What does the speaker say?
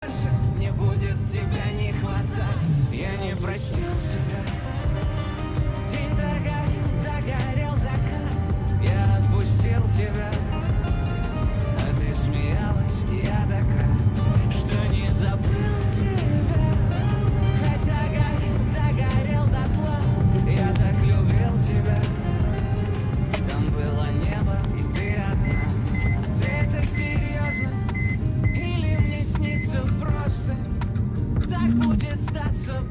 Больше мне будет тебя не хватать. Я не простил себя. День догорел закат. Я отпустил тебя, а ты смеялась, я так рад, что не забыл тебя. Хотя догорел дотла. Я так любил тебя. Там было небо, и ты одна. А ты это серьезно? Или мне снится просто? Так будет статься.